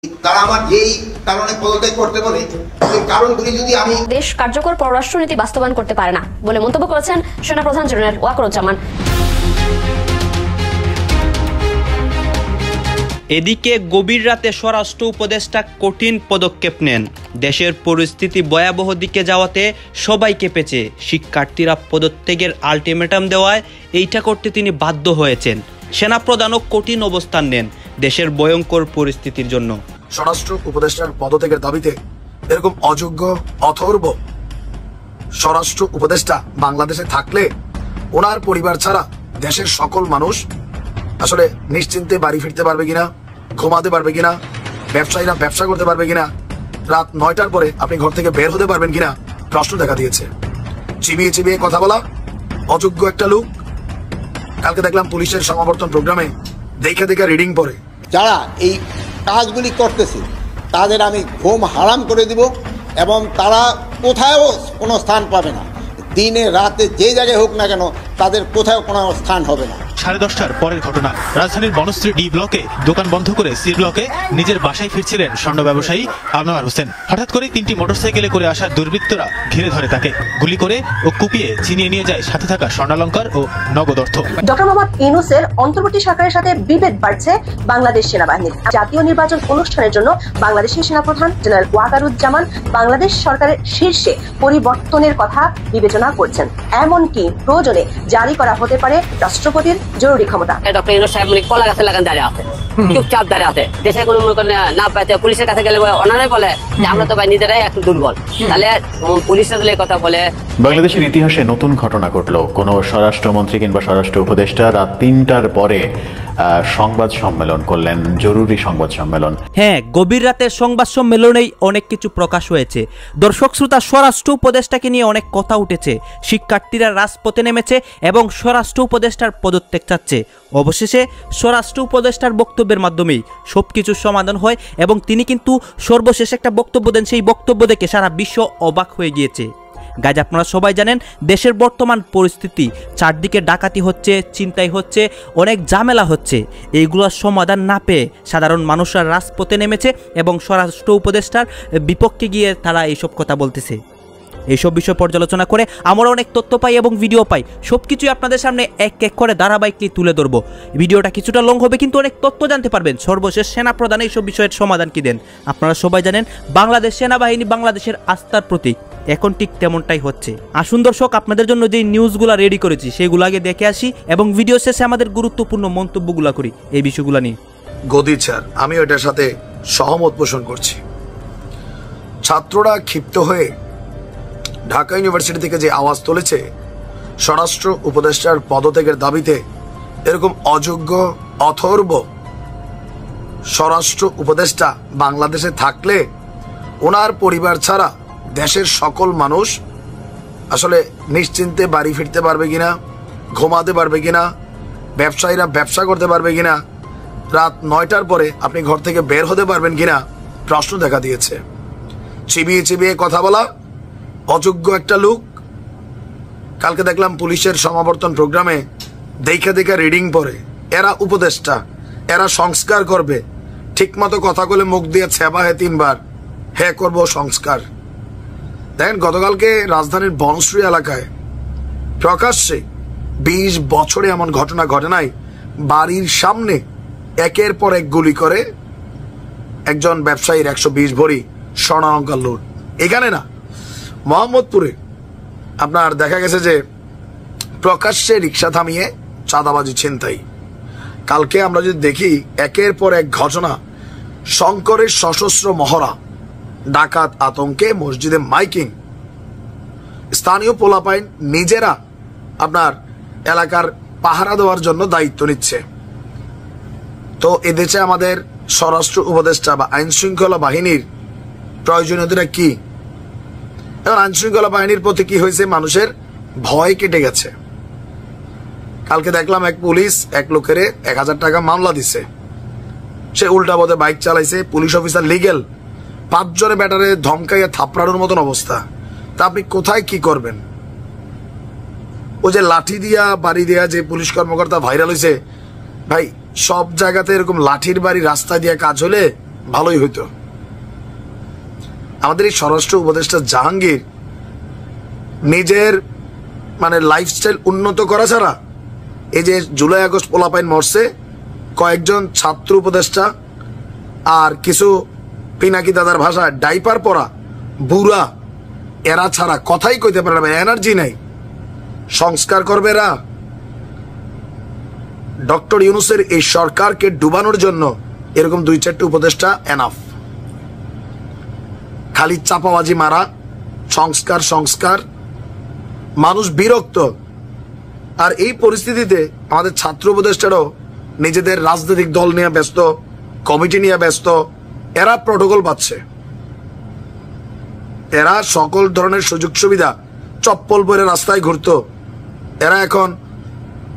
তারা আমার যেই কারণে পদত্যাগ করতে বলে সেই কারণগুলি যদি আমি দেশ কার্যকর পররাষ্ট্রনীতি বাস্তবায়ন করতে পারে না বলে মন্তব্য করেছেন সেনাপ্রধান জেনারেল ওয়াকারুজ্জামান। এদিকে গভীর রাতে স্বরাষ্ট্র উপদেষ্টা কঠিন পদক্ষেপ নেন। দেশের পরিস্থিতি ভয়াবহ দিকে যাওয়াতে সবাই কেঁপেছে। শিক্ষার্থীরা পদত্যাগের আলটিমেটাম দেওয়ায় এইটা করতে তিনি বাধ্য হয়েছেন। সেনাপ্রধানও কঠিন অবস্থান নেন দেশের ভয়ঙ্কর পরিস্থিতির জন্য। স্বরাষ্ট্র উপদেষ্টার পদত্যাগের দাবিতে এরকম অযোগ্য অথর্ব স্বরাষ্ট্র উপদেষ্টা বাংলাদেশে থাকলে ওনার পরিবার ছাড়া দেশের সকল মানুষ আসলে নিশ্চিন্তে বাড়ি ফিরতে পারবে কিনা, ঘুমাতে পারবে কিনা, ব্যবসায়ীরা ব্যবসা করতে পারবে কিনা, রাত 9টার পরে আপনি ঘর থেকে বের হতে পারবেন কিনা প্রশ্ন দেখা দিয়েছে। চিবিয়ে চিবিয়ে কথা বলা অযোগ্য একটা লোক। কালকে দেখলাম পুলিশের সমাবর্তন প্রোগ্রামে দেখে রিডিং পড়ে। যারা এই কাজগুলি করতেছে তাদের আমি ঘুম হারাম করে দিব এবং তারা কোথাও কোনো স্থান পাবে না। দিনে রাতে যে জায়গায় হোক না কেন তাদের কোথাও কোনো স্থান হবে না। 10:30টার পরের ঘটনা। রাজধানীর বনশ্রী ডি ব্লকে দোকান বন্ধ করে সি ব্লকে নিজের বাসায় ফিরছিলেন স্বর্ণ ব্যবসায়ী আনোয়ার হোসেন। হঠাৎ করে 3টি মোটরসাইকেলে করে আসা দুর্বৃত্তরা ঘিরে ধরে তাকে, গুলি করে ও কুপিয়ে ছিনিয়ে নিয়ে যায় সাথে থাকা স্বর্ণালংকার ও নগদ অর্থ। ডক্টর মোহাম্মদ ইউনূসের অন্তর্বর্তী সরকারের সাথে বিভেদ বাড়ছে বাংলাদেশ সেনাবাহিনীর। জাতীয় নির্বাচন অনুষ্ঠানের জন্য বাংলাদেশের সেনাপ্রধান জেনারেল ওয়াকারুজ্জামান বাংলাদেশ সরকারের শীর্ষে পরিবর্তনের কথা বিবেচনা করছেন। এমনকি প্রয়োজনে জারি করা হতে পারে রাষ্ট্রপতির জরুরি ক্ষমতা। ডক্টর ইউনূস সাহেব কলা গাছের লাগান দাঁড়িয়ে আছে, চুপচাপ দাঁড়িয়ে আছে। দেশে কোনো না পাইতে পুলিশের কাছে গেলে ওনারাই বলে যে আমরা তো ভাই নিজেরাই একটু দুর্বল। তাহলে পুলিশরা দিলে কথা বলে। বাংলাদেশের ইতিহাসে নতুন ঘটনা ঘটলো। কোনো স্বরাষ্ট্রমন্ত্রী কিংবা স্বরাষ্ট্র উপদেষ্টা রাত 3টার পরে সংবাদ সম্মেলন করলেন, জরুরি সংবাদ সম্মেলন। হ্যাঁ, গভীর রাতের সংবাদ সম্মেলনেই অনেক কিছু প্রকাশ হয়েছে। দর্শক শ্রোতা, স্বরাষ্ট্র উপদেষ্টাকে নিয়ে অনেক কথা উঠেছে। শিক্ষার্থীরা রাজপথে নেমেছে এবং স্বরাষ্ট্র উপদেষ্টার পদত্যাগ চাচ্ছে। অবশেষে স্বরাষ্ট্র উপদেষ্টার বক্তব্যের মাধ্যমেই সবকিছুর সমাধান হয় এবং তিনি কিন্তু সর্বশেষ একটা বক্তব্য দেন। সেই বক্তব্য দেখে সারা বিশ্ব অবাক হয়ে গিয়েছে। গাইজ, আপনারা সবাই জানেন দেশের বর্তমান পরিস্থিতি, চারদিকে ডাকাতি হচ্ছে, ছিনতাই হচ্ছে, অনেক ঝামেলা হচ্ছে। এইগুলোর সমাধান না পেয়ে সাধারণ মানুষরা রাজপথে নেমেছে এবং স্বরাষ্ট্র উপদেষ্টার বিপক্ষে গিয়ে তারা এইসব কথা বলতেছে। এইসব বিষয় পর্যালোচনা করে আমরা অনেক তথ্য পাই এবং ভিডিও পাই। সব কিছুই আপনাদের সামনে এক এক করে ধারাবাহিকলি তুলে ধরবো। ভিডিওটা কিছুটা লং হবে কিন্তু অনেক তথ্য জানতে পারবেন। সর্বশেষ সেনাপ্রধান এইসব বিষয়ের সমাধান কি দেন। আপনারা সবাই জানেন বাংলাদেশ সেনাবাহিনী বাংলাদেশের আস্থার প্রতীক। এখন ঠিক তেমনটাই হচ্ছে। আসুন দর্শক, আপনাদের জন্য যে নিউজগুলো রেডি করেছি সেগুলো আগে দেখে আসি এবং ভিডিও শেষে আমাদের গুরুত্বপূর্ণ মন্তব্যগুলো করি এই বিষয়গুলো নিয়ে। গদি স্যার, আমি ওইটার সাথে সহমত পোষণ করছি। ছাত্ররা ক্ষিপ্ত হয়ে ঢাকা ইউনিভার্সিটি থেকে যে আওয়াজ তুলেছে স্বরাষ্ট্র উপদেষ্টার পদত্যাগের দাবিতে, এরকম অযোগ্য অথর্ব স্বরাষ্ট্র উপদেষ্টা বাংলাদেশে থাকলে ওনার পরিবার ছাড়া দেশের সকল মানুষ আসলে নিশ্চিন্তে বাড়ি ফিরতে পারবে কিনা, ঘুমাতে পারবে কিনা, ব্যবসায়ীরা ব্যবসা করতে পারবে কিনা, রাত 9টার পরে আপনি ঘর থেকে বের হতে পারবেন কিনা প্রশ্ন দেখা দিয়েছে। চিবিয়ে চিবিয়ে কথা বলা অযোগ্য একটা লোক। কালকে দেখলাম পুলিশের সমাবর্তন প্রোগ্রামে দেখে রিডিং পড়ে। এরা উপদেষ্টা, এরা সংস্কার করবে। ঠিকমতো কথা বলে মুখ দিয়ে ছেবা হে 3বার, হ্যাঁ করবো সংস্কার। দেখেন, গতকালকে রাজধানীর বনশ্রী এলাকায় প্রকাশ্যে 20 বছরে এমন ঘটনা ঘটে নাই। বাড়ির সামনে একের পর এক গুলি করে একজন ব্যবসায়ীর 120 ভরি স্বর্ণালংকার লুট। এখানে না, মোহাম্মদপুরে আপনার দেখা গেছে যে প্রকাশ্যে রিক্সা থামিয়ে চাঁদাবাজি ছিনতাই। কালকে আমরা যদি দেখি একের পর এক ঘটনা, শঙ্করের সশস্ত্র মহড়া, ডাকাত আতঙ্কে মসজিদে মাইকিং, স্থানীয় পোলাপাইন নিজেরা আপনার এলাকার পাহারা দেওয়ার জন্য দায়িত্ব নিচ্ছে। তো এদেশে আমাদের স্বরাষ্ট্র উপদেষ্টা বা আইন শৃঙ্খলা বাহিনীর প্রয়োজনীয়তা কি? এখন আইন শৃঙ্খলা বাহিনীর প্রতি কি হয়েছে, মানুষের ভয় কেটে গেছে। কালকে দেখলাম এক পুলিশ এক লোকের 1000 টাকা মামলা দিছে। সে উল্টা পথে বাইক চালাইছে, পুলিশ অফিসার লিগেল, 5 জনে ব্যাটারে ধমকাইয়া থাপড়ানোর মতন অবস্থা। তা আপনি কোথায় কি করবেন? ও যে লাঠি দিয়া বাড়ি দিয়া যে পুলিশ কর্মকর্তা ভাইরাল হয়েছে, ভাই সব জায়গাতে এরকম লাঠির বাড়ি রাস্তা দিয়া কাজ হলে ভালোই হইতো। আমাদের এই স্বরাষ্ট্র উপদেষ্টা জাহাঙ্গীর নিজের মানে লাইফস্টাইল উন্নত করা ছাড়া, এই যে জুলাই আগস্ট পোলাপাইন মরছে, কয়েকজন ছাত্র উপদেষ্টা আর কিছু পিনাকি দাদার ভাষায় ডাইপার পরা বুড়া, এরা ছাড়া কথাই কইতে পারে না, এনার্জি নাই। সংস্কার করবে এরা? ডক্টর ইউনূসের এই সরকারকে ডুবানোর জন্য এরকম 2-4টি উপদেষ্টা এনাফ। খালি চাপাবাজি মারা, সংস্কার সংস্কার, মানুষ বিরক্ত। আর এই পরিস্থিতিতে আমাদের ছাত্র উপদেষ্টারাও নিজেদের রাজনৈতিক দল নিয়ে ব্যস্ত, কমিটি নিয়ে ব্যস্ত, এরা প্রটোকল পাচ্ছে, এরা সকল ধরনের সুযোগ সুবিধা, চপ্পল পরে রাস্তায় ঘুরতো, এরা এখন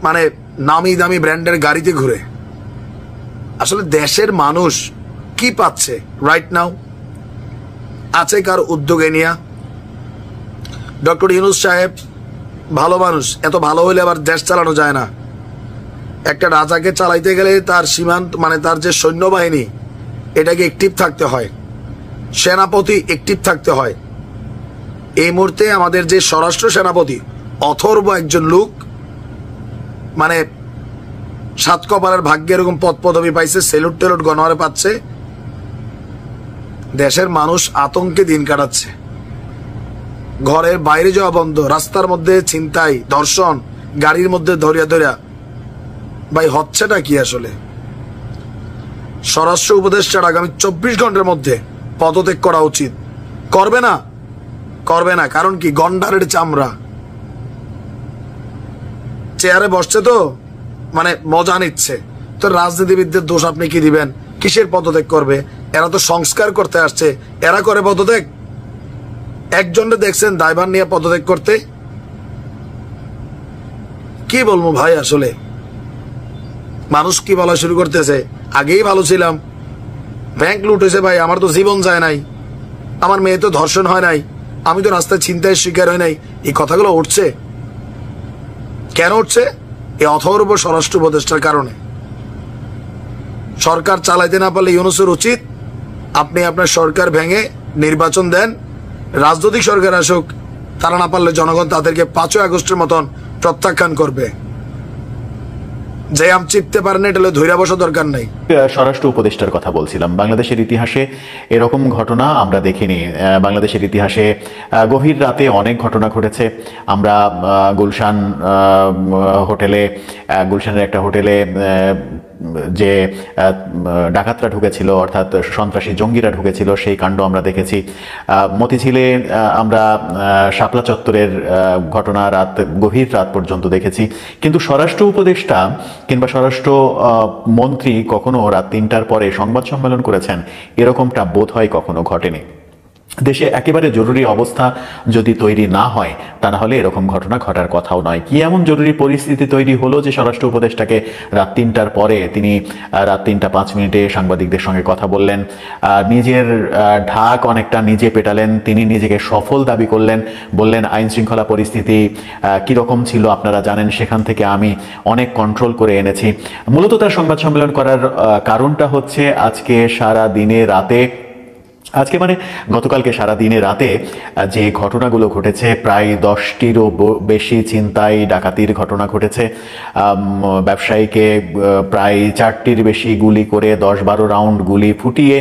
মানে নামি দামি ব্র্যান্ডের গাড়িতে ঘুরে। আসলে দেশের মানুষ কি পাচ্ছে রাইট নাও? আছে কার উদ্যোগে নিয়া? ডক্টর ইউনূস সাহেব ভালো মানুষ, এত ভালো হইলে আবার দেশ চালানো যায় না। একটা রাজাকে চালাইতে গেলে তার সীমান্ত মানে তার যে সৈন্যবাহিনী, এটাকে অ্যাক্টিভ থাকতে হয়, সেনাপতি অ্যাক্টিভ থাকতে হয়। এই মুহূর্তে আমাদের যে স্বরাষ্ট্র সেনাপতি অথর্ব একজন লোক, মানে 7 কপালের ভাগ্যে এরকম পদ পদবি পাইছে, সেলুট টেলুট গণহারে পাচ্ছে। দেশের মানুষ আতঙ্কে দিন কাটাচ্ছে, ঘরের বাইরে যাওয়া বন্ধ, রাস্তার মধ্যে ছিনতাই, ধর্ষণ, গাড়ির মধ্যে ধরিয়া ধরিয়া। ভাই হচ্ছেটা কি আসলে? স্বরাষ্ট্র উপদেষ্টার আগামী 24 ঘন্টার মধ্যে পদত্যাগ করা উচিত। করবে না, করবে না, কারণ কি? গন্ডারের চামড়া, চেয়ারে বসছে তো মানে মজা নিচ্ছে। তো রাজনীতিবিদদের দোষ আপনি কি দিবেন? কিসের পদত্যাগ করবে? এরা তো সংস্কার করতে আসছে, এরা করে পদত্যাগ? একজনকে দেখছেন দায়ভার নিয়ে পদত্যাগ করতে? কি বলবো ভাই, আসলে মানুষ কি বলা শুরু করতেছে, আগেই ভালো ছিলাম, ব্যাংক লুট হয়েছে ভাই, আমার তো জীবন যায় নাই, আমার মেয়ে তো ধর্ষণ হয় নাই, আমি তো রাস্তায় ছিনতাইয়ের শিকার হয় নাই। এই কথাগুলো উঠছে কেন? উঠছে এই অথর্ব স্বরাষ্ট্র উপদেষ্টার কারণে। সরকার চালাইতে না পারলে ইউনূসের উচিত আপনি আপনার সরকার ভেঙে নির্বাচন দেন, রাজনৈতিক সরকার আসুক, তারা না পারলে জনগণ তাদেরকে 5 আগস্টের মতন প্রত্যাখ্যান করবে। যে আম চিপতে পারেন এটা ধৈর্য বসা দরকার নাই। স্বরাষ্ট্র উপদেষ্টার কথা বলছিলাম, বাংলাদেশের ইতিহাসে এরকম ঘটনা আমরা দেখিনি। বাংলাদেশের ইতিহাসে গভীর রাতে অনেক ঘটনা ঘটেছে। আমরা গুলশান হোটেলে, গুলশানের একটা হোটেলে যে ডাকাতরা ঢুকেছিল, অর্থাৎ সন্ত্রাসী জঙ্গিরা ঢুকেছিল, সেই কাণ্ড আমরা দেখেছি। মতিঝিলে আমরা শাপলা চত্বরের ঘটনা গভীর রাত পর্যন্ত দেখেছি। কিন্তু স্বরাষ্ট্র উপদেষ্টা কিংবা স্বরাষ্ট্র মন্ত্রী কখনো রাত 3টার পরে সংবাদ সম্মেলন করেছেন, এরকমটা বোধ হয় কখনো ঘটেনি। দেশে একেবারে জরুরি অবস্থা যদি তৈরি না হয়, তা না হলে এরকম ঘটনা ঘটার কথাও নয়। কি এমন জরুরি পরিস্থিতি তৈরি হলো যে স্বরাষ্ট্র উপদেষ্টাকে রাত 3টার পরে তিনি রাত 3টা 5 মিনিটে সাংবাদিকদের সঙ্গে কথা বললেন, নিজের ঢাক অনেকটা নিজে পেটালেন, তিনি নিজেকে সফল দাবি করলেন, বললেন আইন শৃঙ্খলা পরিস্থিতি কীরকম ছিল আপনারা জানেন, সেখান থেকে আমি অনেক কন্ট্রোল করে এনেছি। মূলত তার সংবাদ সম্মেলন করার কারণটা হচ্ছে আজকে সারা দিনে রাতে, আজকে মানে গতকালকে সারাদিনে রাতে যে ঘটনাগুলো ঘটেছে, প্রায় 10টিরও বেশি ছিনতাই ডাকাতির ঘটনা ঘটেছে। ব্যবসায়ীকে প্রায় 4টির বেশি গুলি করে 10-12 রাউন্ড গুলি ফুটিয়ে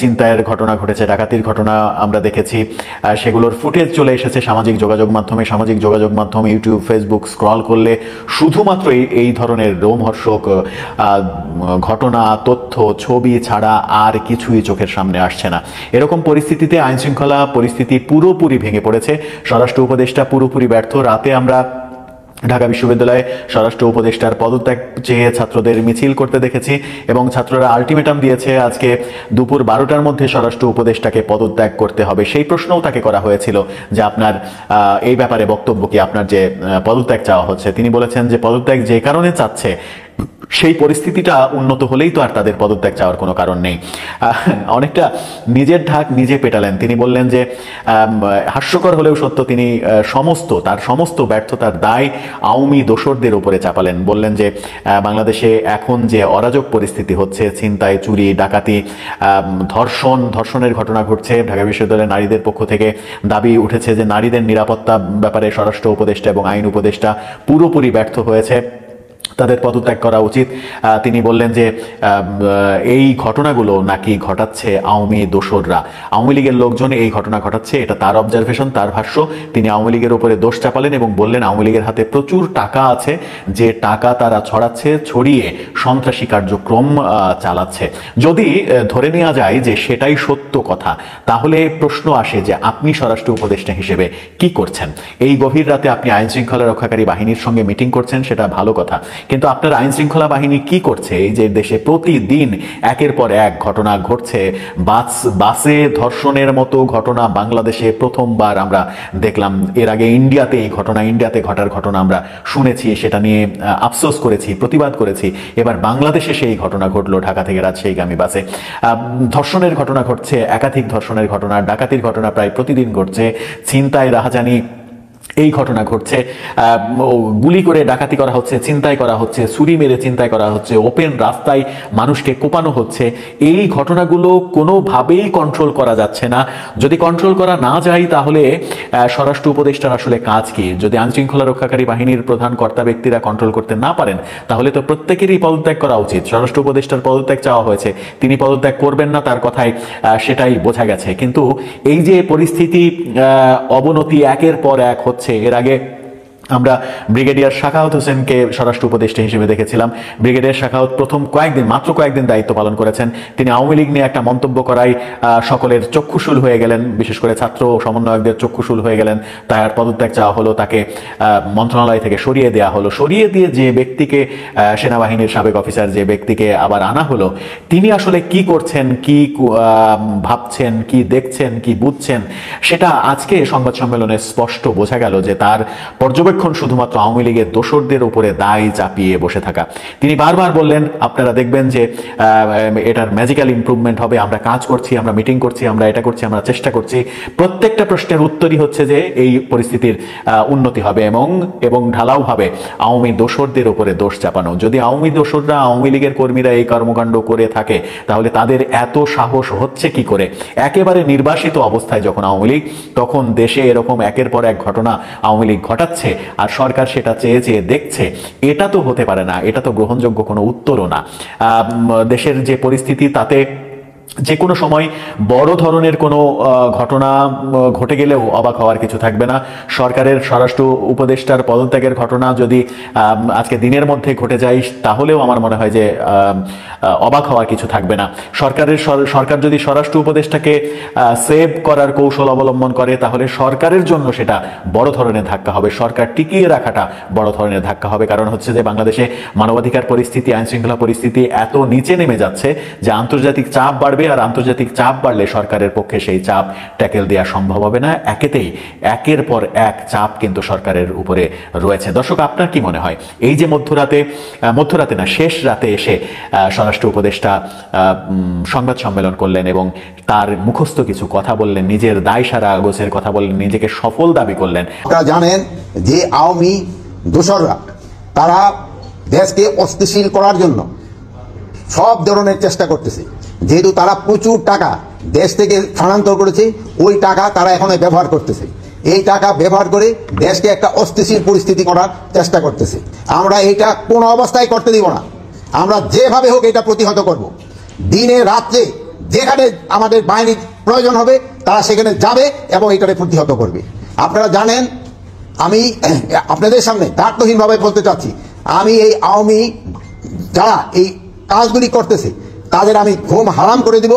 ছিনতাইয়ের ঘটনা ঘটেছে, ডাকাতির ঘটনা আমরা দেখেছি। সেগুলোর ফুটেজ চলে এসেছে সামাজিক যোগাযোগ মাধ্যম ইউটিউব, ফেসবুক স্ক্রল করলে শুধুমাত্র এই ধরনের রোমহর্ষক ঘটনা, তথ্য, ছবি ছাড়া আর কিছুই চোখের সামনে আসছে না। এরকম পরিস্থিতিতে আইন শৃঙ্খলা পরিস্থিতি পুরোপুরি ভেঙে পড়েছে, স্বরাষ্ট্র উপদেষ্টা পুরোপুরি ব্যর্থ। রাতে আমরা ঢাকা বিশ্ববিদ্যালয়ে স্বরাষ্ট্র উপদেষ্টার পদত্যাগ চেয়ে ছাত্রদের মিছিল করতে দেখেছি এবং ছাত্ররা আলটিমেটাম দিয়েছে আজকে দুপুর 12টার মধ্যে স্বরাষ্ট্র উপদেষ্টাকে পদত্যাগ করতে হবে। সেই প্রশ্নও তাকে করা হয়েছিল যে আপনার এই ব্যাপারে বক্তব্য কি, আপনার যে পদত্যাগ চাওয়া হচ্ছে। তিনি বলেছেন যে পদত্যাগ যে কারণে চাচ্ছে সেই পরিস্থিতিটা উন্নত হলেই তো আর তাদের পদত্যাগ চাওয়ার কোনো কারণ নেই। অনেকটা নিজের ঢাক নিজে পেটালেন। তিনি বললেন যে হাস্যকর হলেও সত্য, তিনি তার সমস্ত ব্যর্থতার দায় আওয়ামী দোসরদের উপরে চাপালেন। বললেন যে বাংলাদেশে এখন যে অরাজক পরিস্থিতি হচ্ছে, ছিনতাই, চুরি, ডাকাতি, ধর্ষণের ঘটনা ঘটছে, ঢাকা বিশ্ববিদ্যালয়ের নারীদের পক্ষ থেকে দাবি উঠেছে যে নারীদের নিরাপত্তা ব্যাপারে স্বরাষ্ট্র উপদেষ্টা এবং আইন উপদেষ্টা পুরোপুরি ব্যর্থ হয়েছে, তাদের পদত্যাগ করা উচিত। তিনি বললেন যে এই ঘটনাগুলো নাকি ঘটাচ্ছে আওয়ামী দোসররা, আওয়ামী লীগের লোকজন এই ঘটনা ঘটাচ্ছে, এটা তার অবজারভেশন, তার ভাষ্য। তিনি আওয়ামী লীগের উপরে দোষ চাপালেন এবং বললেন আওয়ামী লীগের হাতে প্রচুর টাকা আছে, যে টাকা তারা ছড়িয়ে সন্ত্রাসী কার্যক্রম চালাচ্ছে। যদি ধরে নেওয়া যায় যে সেটাই সত্য কথা, তাহলে প্রশ্ন আসে যে আপনি স্বরাষ্ট্র উপদেষ্টা হিসেবে কি করছেন? এই গভীর রাতে আপনি আইন শৃঙ্খলা রক্ষাকারী বাহিনীর সঙ্গে মিটিং করছেন, সেটা ভালো কথা, কিন্তু আপনার আইন শৃঙ্খলা বাহিনী কি করছে? এই যে দেশে প্রতিদিন একের পর এক ঘটনা ঘটছে, বাসে ধর্ষণের মতো ঘটনা বাংলাদেশে প্রথমবার আমরা দেখলাম। এর আগে ইন্ডিয়াতে ঘটার ঘটনা আমরা শুনেছি, সেটা নিয়ে আফসোস করেছি, প্রতিবাদ করেছি। এবার বাংলাদেশে সেই ঘটনা ঘটলো, ঢাকা থেকে রাজশাহীগামী বাসে ধর্ষণের ঘটনা ঘটছে, একাধিক ধর্ষণের ঘটনা, ডাকাতির ঘটনা প্রায় প্রতিদিন ঘটছে, ছিনতাই, রাহাজানি এই ঘটনা ঘটছে, গুলি করে ডাকাতি করা হচ্ছে, চিন্তাই করা হচ্ছে, ছুরি মেরে চিন্তাই করা হচ্ছে, ওপেন রাস্তায় মানুষকে কোপানো হচ্ছে। এই ঘটনাগুলো কোনোভাবেই কন্ট্রোল করা যাচ্ছে না। যদি কন্ট্রোল করা না যায় তাহলে স্বরাষ্ট্র উপদেষ্টার আসলে কাজ কি? যদি আইনশৃঙ্খলা রক্ষাকারী বাহিনীর প্রধান কর্তা ব্যক্তিরা কন্ট্রোল করতে না পারেন, তাহলে তো প্রত্যেকেরই পদত্যাগ করা উচিত। স্বরাষ্ট্র উপদেষ্টার পদত্যাগ চাওয়া হয়েছে, তিনি পদত্যাগ করবেন না, তার কথায় সেটাই বোঝা গেছে। কিন্তু এই যে পরিস্থিতি অবনতি একের পর এক হচ্ছে, এর আগে আমরা ব্রিগেডিয়ার শাখাওয়াত হোসেনকে স্বরাষ্ট্র উপদেষ্টা হিসেবে দেখেছিলাম। ব্রিগেডিয়ার শাখাওয়াত মাত্র কয়েকদিন দায়িত্ব পালন করেছেন। তিনি আওয়ামী লীগ নিয়ে একটা মন্তব্য করায় সকলের চক্ষুশূল হয়ে গেলেন, বিশেষ করে ছাত্র সমন্বয়কদের চক্ষুশূল হয়ে গেলেন। তার পদত্যাগ চাওয়া হলো, তাকে মন্ত্রণালয় থেকে সরিয়ে দেওয়া হলো। সরিয়ে দিয়ে যে ব্যক্তিকে, সেনাবাহিনীর সাবেক অফিসার যে ব্যক্তিকে আবার আনা হলো, তিনি আসলে কি করছেন, কি ভাবছেন, কি দেখছেন, কি বুঝছেন, সেটা আজকে সংবাদ সম্মেলনে স্পষ্ট বোঝা গেল যে তার পর্যবেক্ষণ শুধুমাত্র আওয়ামী লীগের দোসরদের উপরে দায় চাপিয়ে বসে থাকা। তিনি বারবার বললেন, আপনারা দেখবেন যে এটার ম্যাজিক্যাল ইমপ্রুভমেন্ট হবে, আমরা কাজ করছি, আমরা মিটিং করছি, আমরা এটা করছি, আমরা চেষ্টা করছি। প্রত্যেকটা প্রশ্নের উত্তরই হচ্ছে যে এই পরিস্থিতির উন্নতি হবে এবং ঢালাওভাবে আওয়ামী দোসরদের উপরে দোষ চাপানো। যদি আওয়ামী দোসররা, আওয়ামী লীগের কর্মীরা এই কর্মকাণ্ড করে থাকে, তাহলে তাদের এত সাহস হচ্ছে কি করে? একেবারে নির্বাসিত অবস্থায় যখন আওয়ামী লীগ, তখন দেশে এরকম একের পর এক ঘটনা আওয়ামী লীগ ঘটাচ্ছে আর সরকার সেটা চেয়ে চেয়ে দেখছে। এটা তো হতে পারে না, এটা তো গ্রহণযোগ্য কোনো উত্তরও না। দেশের যে পরিস্থিতি, তাতে যে কোনো সময় বড় ধরনের কোনো ঘটনা ঘটে গেলেও অবাক হওয়ার কিছু থাকবে না। সরকারের স্বরাষ্ট্র উপদেষ্টার পদত্যাগের ঘটনা যদি আজকে দিনের মধ্যে ঘটে যায়, তাহলেও আমার মনে হয় যে অবাক হওয়ার কিছু থাকবে না। সরকার যদি স্বরাষ্ট্র উপদেষ্টাকে সেভ করার কৌশল অবলম্বন করে, তাহলে সরকারের জন্য সেটা বড় ধরনের ধাক্কা হবে, সরকার টিকিয়ে রাখাটা বড় ধরনের ধাক্কা হবে। কারণ হচ্ছে যে বাংলাদেশে মানবাধিকার পরিস্থিতি, আইনশৃঙ্খলা পরিস্থিতি এত নিচে নেমে যাচ্ছে যে আন্তর্জাতিক চাপ বাড়বে, আর আন্তর্জাতিক চাপ বাড়লে সরকারের পক্ষে সেই চাপ ট্যাকেল দেওয়া সম্ভব হবে না। একের পর এক চাপ কিন্তু সরকারের উপরে রয়েছে। দর্শক, আপনার কি মনে হয় এই যে মধ্যরাতে না, শেষ রাতে এসে স্বরাষ্ট্র উপদেষ্টা সংবাদ সম্মেলন করলেন এবং তার মুখস্থ কিছু কথা বললেন, নিজের দায় সারা গোছের কথা বললেন, নিজেকে সফল দাবি করলেন? আপনারা জানেন যে আওয়ামী দোসররা তারা দেশকে অস্থিতিশীল করার জন্য সব ধরনের চেষ্টা করতেছে। যেহেতু তারা প্রচুর টাকা দেশ থেকে স্থানান্তর করেছে, ওই টাকা তারা এখন ব্যবহার করতেছে। এই টাকা ব্যবহার করে দেশকে একটা অস্থিতিশীল পরিস্থিতি করার চেষ্টা করতেছে। আমরা এইটা কোনো অবস্থায় করতে দিব না। আমরা যেভাবে হোক এটা প্রতিহত করব। দিনে রাত্রে যেখানে আমাদের বাহিনীর প্রয়োজন হবে তারা সেখানে যাবে এবং এটাকে প্রতিহত করবে। আপনারা জানেন, আমি আপনাদের সামনে দায়িত্বহীনভাবে বলতে চাচ্ছি, আমি এই আওয়ামী যারা এই কাজগুলি করতেছে তাদের আমি ঘুম হারাম করে দিব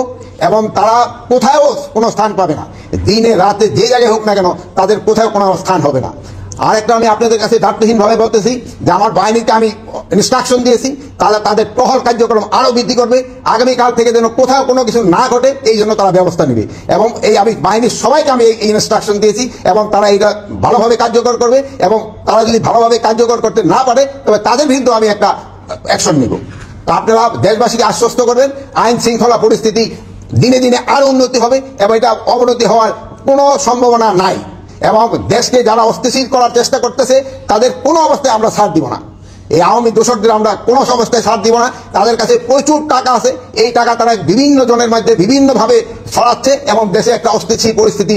এবং তারা কোথাও কোনো স্থান পাবে না। দিনে রাতে যে জায়গায় হোক না কেন, তাদের কোথাও কোনো স্থান হবে না। আরেকটা আমি আপনাদের কাছে দায়িত্বহীনভাবে বলতেছি যে আমার বাহিনীকে আমি ইনস্ট্রাকশন দিয়েছি, তাহলে তাদের টহল কার্যক্রম আরও বৃদ্ধি করবে। আগামীকাল থেকে যেন কোথাও কোনো কিছু না ঘটে, এই জন্য তারা ব্যবস্থা নেবে। এবং আমি বাহিনীর সবাইকে আমি এই ইনস্ট্রাকশন দিয়েছি এবং তারা এটা ভালোভাবে কার্যকর করবে। এবং তারা যদি ভালোভাবে কার্যকর করতে না পারে, তবে তাদের বিরুদ্ধে আমি একটা অ্যাকশন নিব। তো আপনারা দেশবাসীকে আশ্বস্ত করবেন আইন শৃঙ্খলা পরিস্থিতি দিনে দিনে আরো উন্নতি হবে এবং এটা অবনতি হওয়ার কোনো সম্ভাবনা নাই। এবং দেশকে যারা অস্থিতিশীল করার চেষ্টা করতেছে তাদের কোনো অবস্থায় আমরা ছাড় দিব না। এই আওয়ামী দোষরদের আমরা কোনো অবস্থায় ছাড় দিব না। তাদের কাছে প্রচুর টাকা আছে, এই টাকা তারা বিভিন্ন জনের মধ্যে বিভিন্নভাবে ছড়াচ্ছে এবং দেশে একটা অস্থিতিশীল পরিস্থিতি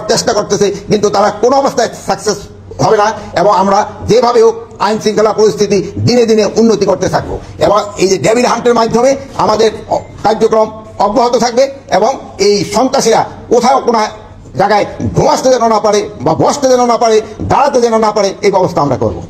চেষ্টা করতেছে, কিন্তু তারা কোনো অবস্থায় সাকসেস হবে না। এবং আমরা যেভাবে হোক আইন শৃঙ্খলা পরিস্থিতি দিনে দিনে উন্নতি করতে থাকবো এবং এই যে ডেভিড হান্টের মাধ্যমে আমাদের কার্যক্রম অব্যাহত থাকবে এবং এই সন্ত্রাসীরা কোথাও কোনো জায়গায় ঘুমাতে যেন না পারে বা বসতে যেন না পারে, দাঁড়াতে যেন না পারে, এই ব্যবস্থা আমরা করবো।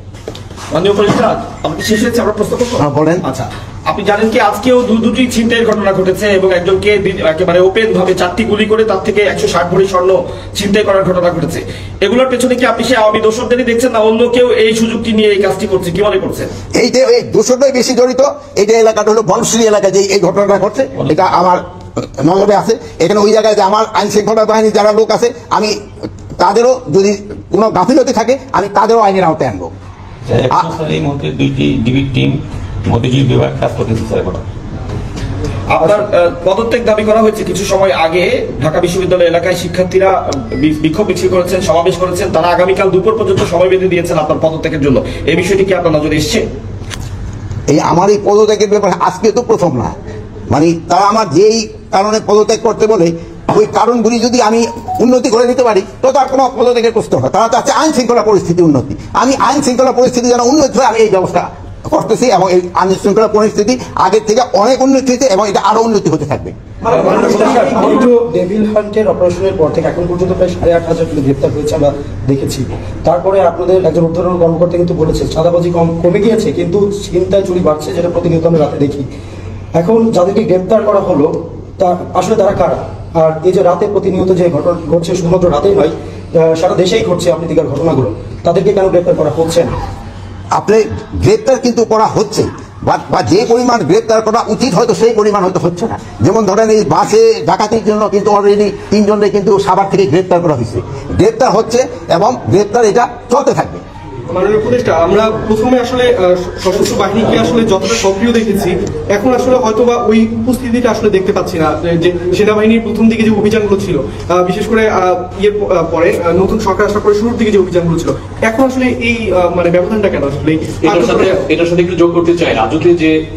মাননীয় উপদেষ্টা, আমাকে শেষ হচ্ছে, আমরা প্রশ্ন করবো। বলেন। আচ্ছা, আপনি জানেন কি আজকেও দুটি ছিনতাইয়ের ঘটনা ঘটেছে এবং একজনকে একেবারে ওপেন ভাবে 4টি গুলি করে তার থেকে 160 ভরি স্বর্ণ ছিনতাই করার ঘটনা ঘটেছে। এগুলোর পেছনে কি আপনি সে আওয়ামী দোষরদেরই দেখছেন না অন্য কেউ এই সুযোগটি নিয়ে এই কাজটি করছে, কি মনে করছেন? এইটা এই দোষরটাই বেশি জড়িত। এইটা এলাকাটা হলো বনশ্রী এলাকা, যে এই ঘটনাটা ঘটছে এটা আমার নজরে আছে। এখানে ওই জায়গায় যে আমার আইন শৃঙ্খলা বাহিনীর যারা লোক আছে, আমি তাদেরও যদি কোনো গাফিলতি থাকে আমি তাদেরও আইনের আওতায় আনবো। এই মুহূর্তে 2টি ডিবি টিম মতিঝিল বিভাগ কাজ করতেছে স্যার। আপনার পদত্যাগ দাবি করা হয়েছে কিছু সময় আগে। ঢাকা বিশ্ববিদ্যালয় এলাকায় শিক্ষার্থীরা বিক্ষোভ মিছিল করেছেন, সমাবেশ করেছেন, তারা আগামীকাল দুপুর পর্যন্ত সময় বেঁধে দিয়েছেন আপনার পদত্যাগের জন্য। এই বিষয়টি কি আপনার নজরে এসছে? এই আমার এই পদত্যাগের ব্যাপারে আজকে তো প্রথম না, মানে তারা আমার যেই কারণে পদত্যাগ করতে বলে ওই কারণগুলি যদি আমি উন্নতি করে দিতে পারি তো তার কোনো পদত্যাগের প্রশ্ন হয়। তারা চাচ্ছে আইন শৃঙ্খলা পরিস্থিতি উন্নতি। আমি আইন শৃঙ্খলা পরিস্থিতি যেন উন্নতি হয় আমি এই ব্যবস্থা করতেছি এবং এই আইন শৃঙ্খলা পরিস্থিতি আগের থেকে অনেক উন্নতি হয়েছে এবং এটা আরো উন্নতি হতে থাকবে। ডেভিল হান্টের অপারেশনের পর থেকে এখন পর্যন্ত প্রায় 8,500 কিলো গ্রেপ্তার হয়েছে আমরা দেখেছি। তারপরে আপনাদের একজন ঊর্ধ্বতন কর্মকর্তা কিন্তু বলেছে চাঁদাবাজি কমে গিয়েছে, কিন্তু ছিনতাই চুরি বাড়ছে, যেটা প্রতিনিয়ত আমরা রাতে দেখি। এখন যাদেরকে গ্রেপ্তার করা হলো তা আসলে তারা কারা? আর এই যে রাতে প্রতিনিয়ত যে ঘটনা ঘটছে, শুধুমাত্র রাতেই নয় সারা দেশেই ঘটছে আপনি দিকের ঘটনাগুলো, তাদেরকে কেন গ্রেপ্তার করা হচ্ছে না? আপনি গ্রেপ্তার কিন্তু করা হচ্ছে, বা যে পরিমাণ গ্রেপ্তার করা উচিত হয়তো সেই পরিমাণ হয়তো হচ্ছে না। যেমন ধরেন এই বাসে ডাকাতির জন্য কিন্তু অলরেডি 3 জনকে কিন্তু সাভার থেকে গ্রেপ্তার করা হয়েছে, গ্রেপ্তার হচ্ছে এবং গ্রেপ্তার এটা চলতে থাকবে। মাননীয় উপদেষ্টা, আমরা প্রথমে আসলে সশস্ত্র বাহিনীকে আসলে যতটা সক্রিয় দেখেছি, এখন আসলে হয়তোবা ওই উপস্থিতিটা আসলে দেখতে পাচ্ছি না। যে সেনাবাহিনীর প্রথম দিকে যে অভিযানগুলো ছিল, বিশেষ করে পরে নতুন সরকার আসার পরে শুরুর দিকে যে অভিযানগুলো ছিল, এখন আসলে এই মানে ব্যবধানটা কেন? আসলে এটার সাথে একটু যোগ করতে চাই। রাজুকে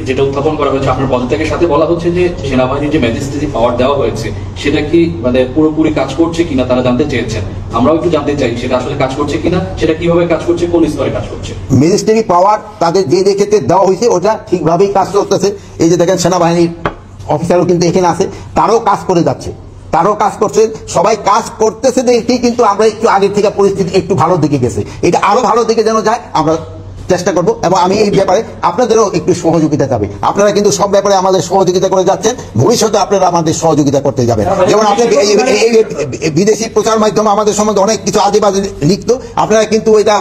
যেটা উত্থাপন করা হয়েছে আপনার পদত্যাগের সাথে, বলা হচ্ছে যে সেনাবাহিনীর যে ম্যাজিস্ট্রেসি পাওয়ার দেওয়া হয়েছে সেটা কি মানে পুরোপুরি কাজ করছে কিনা তারা জানতে চেয়েছেন। আমরাও একটু জানতে চাই সেটা আসলে কাজ করছে কিনা, সেটা কিভাবে কাজ করছে, কোন স্তরে কাজ করছে। ম্যাজিস্ট্রেসি পাওয়ার তাদের যে ক্ষেত্রে দেওয়া হয়েছে ওটা ঠিকভাবেই কাজ করতেছে। এই যে দেখেন সেনাবাহিনীর অফিসারও কিন্তু এখানে আছে, তারাও কাজ করে যাচ্ছে, তারাও কাজ করছে, সবাই কাজ করতেছে দেখি। কিন্তু আমরা একটু আগের থেকে পরিস্থিতি একটু ভালো দিকে গেছে, এটা আরো ভালো দিকে যেন যায় আমরা চেষ্টা করব এবং আমি এই ব্যাপারে আপনাদেরও একটু সহযোগিতা যাবে। আপনারা কিন্তু সব ব্যাপারে আমাদের সহযোগিতা করে যাচ্ছেন, ভবিষ্যতে আপনারা আমাদের সহযোগিতা করতে যাবেন। যেমন আপনি বিদেশি প্রচার মাধ্যমে আমাদের সম্বন্ধে অনেক কিছু আজে বাজে লিখতো, আপনারা কিন্তু এটা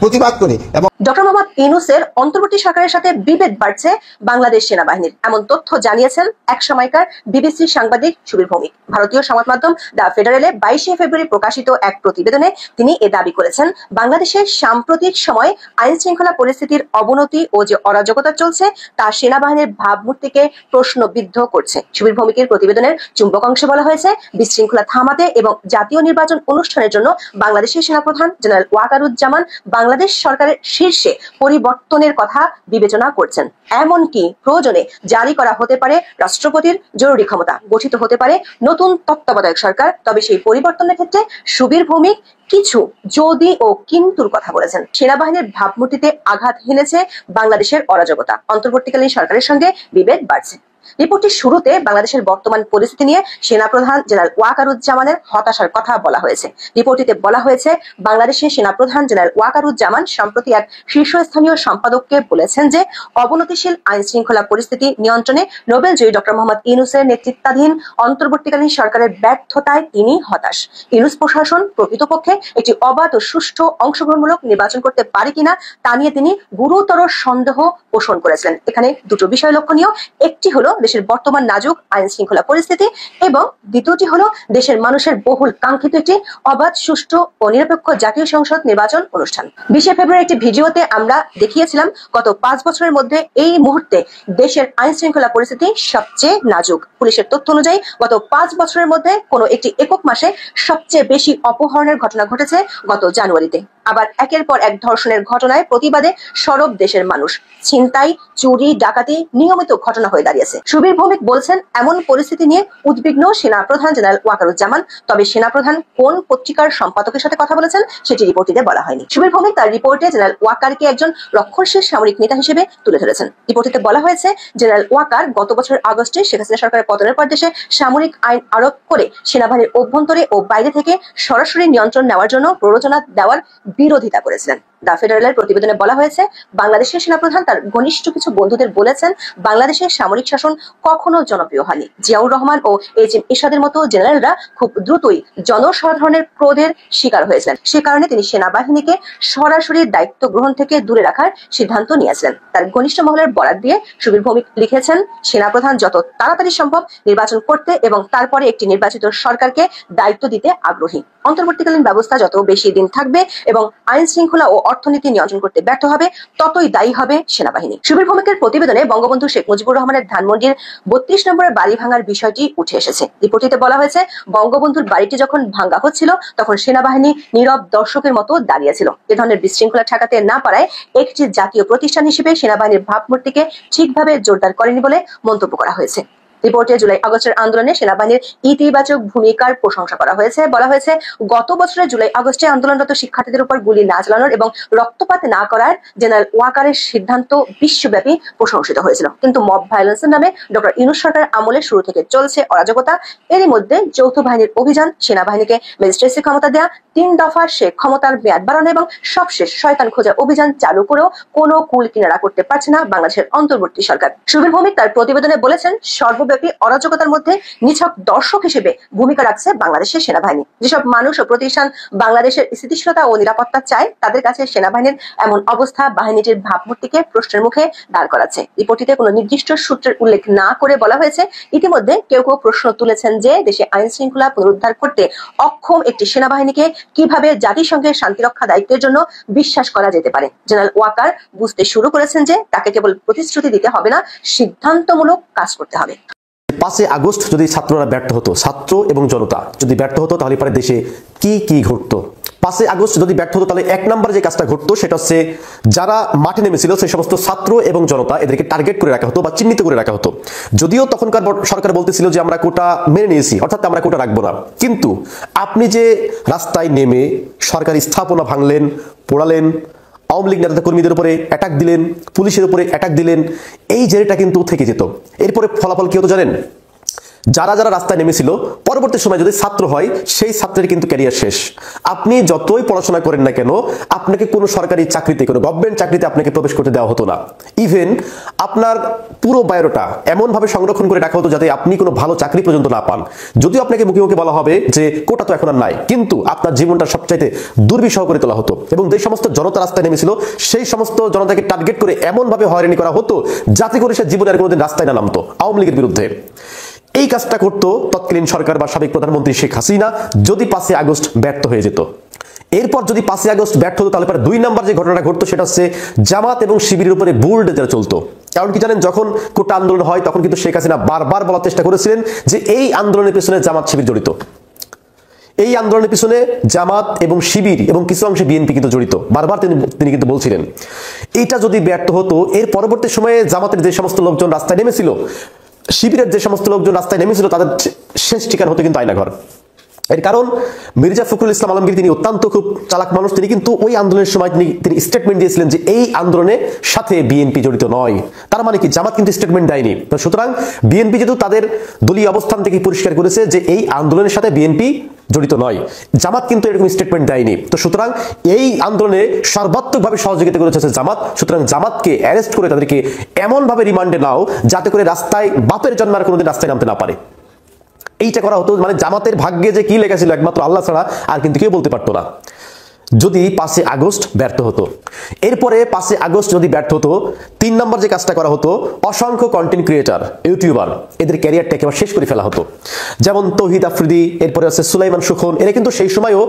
প্রতিবাদ করে। এবং ডক্টর মোহাম্মদ ইউনূসের অন্তর্বর্তী সরকারের সাথে বিভেদ বাড়ছে বাংলাদেশ সেনাবাহিনীর, এমন তথ্য জানিয়েছেন এক সময়কার বিবিসি সাংবাদিক সুবীর ভৌমিক। ভারতীয় সংবাদ মাধ্যম দ্য ফেডারেলে 22শে ফেব্রুয়ারি প্রকাশিত এক প্রতিবেদনে তিনি এ দাবি করেছেন, বাংলাদেশের সাম্প্রতিক সময় আইন শৃঙ্খলা পরিস্থিতির অবনতি ও যে অরাজকতা চলছে তা সেনাবাহিনীর ভাবমূর্তিকে প্রশ্নবিদ্ধ করছে। সুবীর ভৌমিকের প্রতিবেদনের চুম্বক অংশে বলা হয়েছে, বিশৃঙ্খলা থামাতে এবং জাতীয় নির্বাচন অনুষ্ঠানের জন্য বাংলাদেশের সেনাপ্রধান জেনারেল ওয়াকারুজ্জামান বাংলাদেশ সরকারের শীর্ষে পরিবর্তনের কথা বিবেচনা করছেন। এমনকি প্রয়োজনে জারি করা হতে পারে রাষ্ট্রপতির জরুরি ক্ষমতা, গঠিত হতে পারে নতুন তত্ত্বাবধায়ক সরকার। তবে সেই পরিবর্তনের ক্ষেত্রে সুবীর ভৌমিক কিছু যদি ও কিন্তুর কথা বলেছেন। সেনাবাহিনীর ভাবমূর্তিতে আঘাত হেনেছে বাংলাদেশের অরাজকতা, অন্তর্বর্তীকালীন সরকারের সঙ্গে বিভেদ বাড়ছে। রিপোর্টটির শুরুতে বাংলাদেশের বর্তমান পরিস্থিতি নিয়ে সেনাপ্রধান জেনারেল ওয়াকারুজ্জামানের হতাশার কথা বলা হয়েছে। রিপোর্টটিতে বলা হয়েছে, বাংলাদেশের সেনাপ্রধান জেনারেল ওয়াকারুজ্জামান সম্প্রতি এক শীর্ষস্থানীয় সম্পাদককে বলেছেন যে অবনতিশীল আইন শৃঙ্খলা পরিস্থিতি নিয়ন্ত্রণে নোবেলজয়ী ডক্টর মোহাম্মদ ইউনূসের নেতৃত্বাধীন অন্তর্বর্তীকালীন সরকারের ব্যর্থতায় তিনি হতাশ। ইউনূস প্রশাসন প্রকৃতপক্ষে একটি অবাধ ও সুষ্ঠু অংশগ্রহণমূলক নির্বাচন করতে পারে কিনা তা নিয়ে তিনি গুরুতর সন্দেহ পোষণ করেছিলেন। এখানে দুটো বিষয় লক্ষণীয়, একটি হলো দেশের বর্তমান নাজুক আইন শৃঙ্খলা পরিস্থিতি এবং দ্বিতীয়টি হলো দেশের মানুষের বহুল কাঙ্ক্ষিত একটি অবাধ, সুষ্ঠু ও নিরপেক্ষ জাতীয় সংসদ নির্বাচন অনুষ্ঠান। 20 ফেব্রুয়ারি একটি ভিডিওতে আমরা দেখিয়েছিলাম গত 5 বছরের মধ্যে এই মুহূর্তে দেশের আইন শৃঙ্খলা পরিস্থিতি সবচেয়ে নাজুক। পুলিশের তথ্য অনুযায়ী গত 5 বছরের মধ্যে কোনো একটি একক মাসে সবচেয়ে বেশি অপহরণের ঘটনা ঘটেছে গত জানুয়ারিতে। আবার একের পর এক ধর্ষণের ঘটনায় প্রতিবাদে সরব দেশের মানুষ। ছিনতাই, চুরি, ডাকাতি নিয়মিত ঘটনা হয়ে দাঁড়িয়েছে। সুবীর ভৌমিক বলছেন, এমন পরিস্থিতি নিয়ে উদ্বিগ্ন সেনাপ্রধান জেনারেল ওয়াকারুজ্জামান। তবে সেনাপ্রধান কোন পত্রিকার সম্পাদকের সাথে কথা বলেছেন সেটি রিপোর্টে বলা হয়নি। সুবীর ভৌমিক তার রিপোর্টে জেনারেল ওয়াকারকে একজন রক্ষণশীল সামরিক নেতা হিসেবে তুলে ধরেছেন। রিপোর্টে বলা হয়েছে, জেনারেল ওয়াকার গত বছরের আগস্টে শেখ হাসিনা সরকারের পতনের পর দেশে সামরিক আইন আরোপ করে সেনাবাহিনীর অভ্যন্তরে ও বাইরে থেকে সরাসরি নিয়ন্ত্রণ নেওয়ার জন্য প্ররোচনা দেওয়ার বিরোধিতা করেছিলেন। দ্য ফেডারেলের প্রতিবেদনে বলা হয়েছে, বাংলাদেশের সেনাপ্রধান তার ঘনিষ্ঠ কিছু বন্ধুদের বলেছেন, বাংলাদেশের সামরিক শাসন কখনো জনপ্রিয় হয়নি। জিয়াউর রহমান ও এইচ.এম. এরশাদের মতো জেনারেলরা খুব দ্রুতই জনসাধারণের ক্রোধের শিকার হয়েছিলেন। সে কারণে তিনি সেনাবাহিনীকে সরাসরি দায়িত্ব গ্রহণ থেকে দূরে রাখার সিদ্ধান্ত নিয়েছিলেন। তার ঘনিষ্ঠ মহলের বরাত দিয়ে সুবীর ভৌমিক লিখেছেন, সেনাপ্রধান যত তাড়াতাড়ি সম্ভব নির্বাচন করতে এবং তারপরে একটি নির্বাচিত সরকারকে দায়িত্ব দিতে আগ্রহী। অন্তর্বর্তীকালীন ব্যবস্থা যত বেশি দিন থাকবে এবং আইন শৃঙ্খলা ও অর্থনীতি নিয়ন্ত্রণ করতে ব্যর্থ হবে, ততই দায়ী হবে সেনাবাহিনী। সুবীর ভৌমিকের প্রতিবেদনে বঙ্গবন্ধু শেখ মুজিবুর রহমানের ধানমন্ডির 32 নম্বরের বাড়ি ভাঙার বিষয়টি উঠে এসেছে। রিপোর্টটিতে বলা হয়েছে, বঙ্গবন্ধুর বাড়িটি যখন ভাঙ্গা হচ্ছিল তখন সেনাবাহিনী নীরব দর্শকের মতো দাঁড়িয়েছিল। এ ধরনের বিশৃঙ্খলা ঠেকাতে না পারায় একটি জাতীয় প্রতিষ্ঠান হিসেবে সেনাবাহিনীর ভাবমূর্তিকে ঠিকভাবে জোরদার করেনি বলে মন্তব্য করা হয়েছে। রিপোর্টে জুলাই আগস্টের আন্দোলনে সেনাবাহিনীর ইতিবাচক ভূমিকার প্রশংসা করা হয়েছে। বলা হয়েছে, গত বছরের জুলাই আগস্টে আন্দোলনরত শিক্ষার্থীদের উপর গুলি না চালানোর এবং রক্তপাত না করার জেনারেল ওয়াকারের সিদ্ধান্ত বিশ্বব্যাপী প্রশংসিত হয়েছিল। কিন্তু মব ভায়োলেন্সের নামে ডক্টর ইউনূস সরকারের আমলে শুরু থেকে চলছে অরাজকতা। এরই মধ্যে যৌথ বাহিনীর অভিযান, সেনাবাহিনীকে ম্যাজিস্ট্রেসি ক্ষমতা দেয়া, 3 দফা সে ক্ষমতার মেয়াদ বাড়ানো এবং সবশেষ শয়তান খোঁজা অভিযান চালু করেও কোনো কুল কিনারা করতে পারছে না বাংলাদেশের অন্তর্বর্তী সরকার। সুবীর ভৌমিক তার প্রতিবেদনে বলেছেন, সর্বব্যাপী অরাজকতার মধ্যে নিছক দর্শক হিসেবে ভূমিকা রাখছে বাংলাদেশের সেনাবাহিনী। যেসব মানুষ ও প্রতিষ্ঠান বাংলাদেশের স্থিতিশীলতা ও নিরাপত্তা চায়, তাদের কাছে সেনাবাহিনীর এমন অবস্থা বাহিনীটির ভাবমূর্তিকে প্রশ্নের মুখে দাঁড় করাচ্ছে। রিপোর্টটিতে কোনো নির্দিষ্ট সূত্রের উল্লেখ না করে বলা হয়েছে, ইতিমধ্যে কেউ কেউ প্রশ্ন তুলেছেন যে দেশে আইন শৃঙ্খলা পুনরুদ্ধার করতে অক্ষম একটি সেনাবাহিনীকে কিভাবে জাতিসংঘের শান্তিরক্ষা দায়িত্বের জন্য বিশ্বাস করা যেতে পারে। জেনারেল ওয়াকার বুঝতে শুরু করেছেন যে তাকে কেবল প্রতিশ্রুতি দিতে হবে না, সিদ্ধান্তমূলক কাজ করতে হবে। 5 আগস্ট যদি ছাত্ররা ব্যর্থ হতো, ছাত্র এবং জনতা যদি ব্যর্থ হতো, তাহলে পরে দেশে কি কি ঘটতো? 5 আগস্ট যদি ব্যর্থ হতো, তাহলে 1 নম্বরে যে কাজটা ঘটতো সেটা হচ্ছে, যারা মাঠে নেমেছিল সেই সমস্ত ছাত্র এবং জনতা এদেরকে টার্গেট করে রাখা হতো বা চিহ্নিত করে রাখা হতো। যদিও তখনকার সরকার বলতেছিল যে আমরা কোটা মেনে নিয়েছি, অর্থাৎ আমরা কোটা রাখবো না, কিন্তু আপনি যে রাস্তায় নেমে সরকারি স্থাপনা ভাঙলেন, পোড়ালেন, আওয়ামী লীগ নেতা কর্মীদের উপরে অ্যাটাক দিলেন, পুলিশের উপরে অ্যাটাক দিলেন, এই জেরেটা কিন্তু থেকে যেত। এরপরে ফলাফল কি হতো জানেন? যারা যারা রাস্তায় নেমেছিল পরবর্তী সময় যদি ছাত্র হয়, সেই ছাত্রের কিন্তু ক্যারিয়ার শেষ। আপনি যতই পড়াশোনা করেন না কেন, আপনাকে কোনো সরকারি চাকরিতে, কোনো গভর্নমেন্ট চাকরিতে আপনাকে প্রবেশ করতে দেওয়া হতো না। ইভেন আপনার পুরো বায়োডাটা এমনভাবে সংরক্ষণ করে রাখা হতো যাতে আপনি কোনো ভালো চাকরি পর্যন্ত না পান। যদিও আপনাকে মুখে মুখে বলা হবে যে কোটা তো এখন আর নাই, কিন্তু আপনার জীবনটা সবচাইতে দুর্বিষহ করে তোলা হতো। এবং যে সমস্ত জনতা রাস্তায় নেমেছিল সেই সমস্ত জনতাকে টার্গেট করে এমনভাবে হয়রানি করা হতো যাতে করে সে জীবনে আর কোনোদিন রাস্তায় না নামতো আওয়ামী লীগের বিরুদ্ধে। এই কাজটা করতো তৎকালীন সরকার বা সাবেক প্রধানমন্ত্রী শেখ হাসিনা যদি 5 আগস্ট ব্যর্থ হয়ে যেত। এরপর যদি 5 আগস্ট ব্যর্থ হতো, তাহলে পরে 2 নম্বর যে ঘটনাটা ঘটতো সেটা হচ্ছে জামাত এবং শিবিরের উপরে বুলডোজার চলতো। কারণ কি জানেন, যখন কোটা আন্দোলন হয় তখন কিন্তু শেখ হাসিনা বারবার বলার চেষ্টা করেছিলেন যে এই আন্দোলনের পেছনে জামাত শিবির জড়িত। এই আন্দোলনের পিছনে জামাত এবং শিবির এবং কিছু অংশে বিএনপি কিন্তু জড়িত, বারবার তিনি কিন্তু বলছিলেন। এইটা যদি ব্যর্থ হতো, এর পরবর্তী সময়ে জামাতের যে সমস্ত লোকজন রাস্তায় নেমেছিল, শিবিরের যে সমস্ত লোকজন রাস্তায় নেমেছিল, তাদের শেষ ঠিকানা হতো কিন্তু আয়নাঘর। এর কারণ মির্জা ফখরুল ইসলাম আলমগীর তিনি অত্যন্ত খুব চালাক মানুষ। তিনি কিন্তু ওই আন্দোলনের সময় তিনি স্টেটমেন্ট দিয়েছিলেন যে এই আন্দোলনের সাথে বিএনপি জড়িত নয়। তার মানে কি, জামাত কিন্তু স্টেটমেন্ট দেয়নি। সুতরাং বিএনপি যেহেতু তাদের দলীয় অবস্থান থেকে পরিষ্কার করেছে যে এই আন্দোলনের সাথে বিএনপি জড়িত নয়, জামাত কিন্তু এরকম স্টেটমেন্ট দেয়নি। তো সুতরাং এই আন্দোলনে সর্বাত্মকভাবে সহযোগিতা করেছে জামাত। সুতরাং জামাতকে অ্যারেস্ট করে তাদেরকে এমনভাবে রিমান্ডে নাও যাতে করে রাস্তায় বাপের জন্ম আর কোনোদিন রাস্তায় নামতে না পারে। এইটা করা হতো। মানে জামাতের ভাগ্যে যে কি লেখা ছিল একমাত্র আল্লাহ ছাড়া আর কিন্তু কেউ বলতে পারতো না। যদি 5 আগস্ট ব্যর্থ হতো। এরপরে 5 আগস্ট যদি ব্যর্থ হতো, 3 নম্বর যে কাজটা করা হতো, অসংখ্য কন্টেন্ট ক্রিয়েটর, ইউটিউবার, এদের ক্যারিয়ারটা একেবারে শেষ করে ফেলা হতো। যেমন তৌহিদ আফ্রিদি, এরপরে আছে সুলাইমান সুখন, এরা কিন্তু সেই সময়ও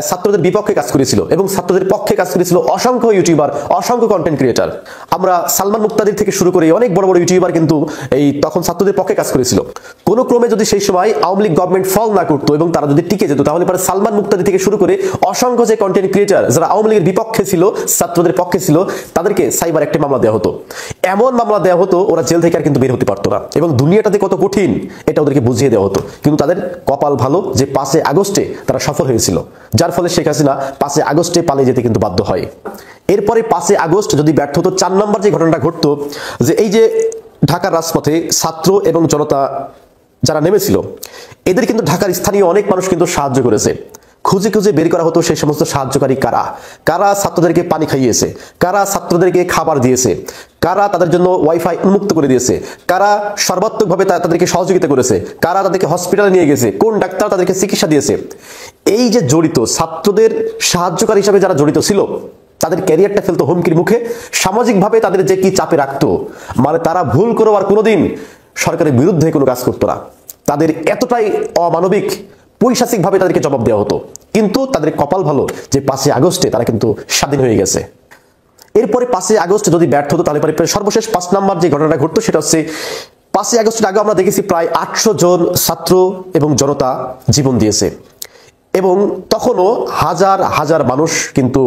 ছাত্রদের বিপক্ষে কাজ করেছিল এবং ছাত্রদের পক্ষে কাজ করেছিল অসংখ্য ইউটিউবার, অসংখ্য কন্টেন্ট ক্রিয়েটর। আমরা সালমান মুক্তাদির থেকে শুরু করে অনেক বড় বড় ইউটিউবার কিন্তু এই তখন ছাত্রদের পক্ষে কাজ করেছিল। কোনো ক্রমে যদি সেই সময় আওয়ামী লীগ গভর্নমেন্ট ফল না করতো এবং তারা যদি টিকে যেত, তাহলে পরে সালমান মুক্তাদি থেকে শুরু করে অসংখ্য যে কন্টেন্ট ক্রিয়েটর যারা আওয়ামী লীগের বিপক্ষে ছিল, ছাত্রদের পক্ষে ছিল, তাদেরকে সাইবার একটা মামলা দেওয়া হতো। এমন মামলা দেওয়া হতো ওরা জেল থেকে আর কিন্তু বের হতে পারতো না এবং দুনিয়াটাতে কত কঠিন এটা ওদেরকে বুঝিয়ে দেওয়া হতো। কিন্তু তাদের কপাল ভালো যে 5 আগস্টে তারা সফল হয়েছিল, যার ফলে শেখ হাসিনা 5 আগস্টে পালিয়ে যেতে কিন্তু বাধ্য হয়। এরপরে 5 আগস্ট যদি ব্যর্থ হতো, 4 নম্বর যে ঘটনাটা ঘটতো, যে এই যে ঢাকার রাজপথে ছাত্র এবং জনতা যারা নেমেছিল, এদের কিন্তু ঢাকার স্থানীয় অনেক মানুষ কিন্তু সাহায্য করেছে। খুঁজে খুঁজে বের করা হতো সেই সমস্ত সাহায্যকারী কারা, কারা ছাত্রদেরকে পানি খাইয়েছে, কারা ছাত্রদেরকে খাবার দিয়েছে, কারা তাদের জন্য ওয়াইফাই উন্মুক্ত করে দিয়েছে, কারা সর্বাত্মকভাবে তাদেরকে সহযোগিতা করেছে, কারা তাদেরকে হসপিটালে নিয়ে গেছে, কোন ডাক্তার তাদেরকে চিকিৎসা দিয়েছে। এই যে জড়িত ছাত্রদের সাহায্যকারী হিসাবে যারা জড়িত ছিল, তাদের ক্যারিয়ারটা ফেলতো হুমকির মুখে। সামাজিকভাবে তাদের যে কি চাপে রাখতো, মানে তারা ভুল করেও আর কোনোদিন সরকারের বিরুদ্ধে কোনো কাজ করতো না। তাদের এতটাই অমানবিক, পৈশাচিকভাবে তাদেরকে জবাব দেওয়া হতো। কিন্তু তাদের কপাল ভালো যে 5 আগস্টে তারা কিন্তু স্বাধীন হয়ে গেছে। এরপরে 5 আগস্ট যদি ব্যর্থ হতো, তাহলে সর্বশেষ 5 নম্বর যে ঘটনাটা ঘটতো সেটা হচ্ছে 5 আগস্টের আগে আমরা দেখেছি প্রায় 800 জন ছাত্র এবং জনতা জীবন দিয়েছে এবং তখনও হাজার হাজার মানুষ কিন্তু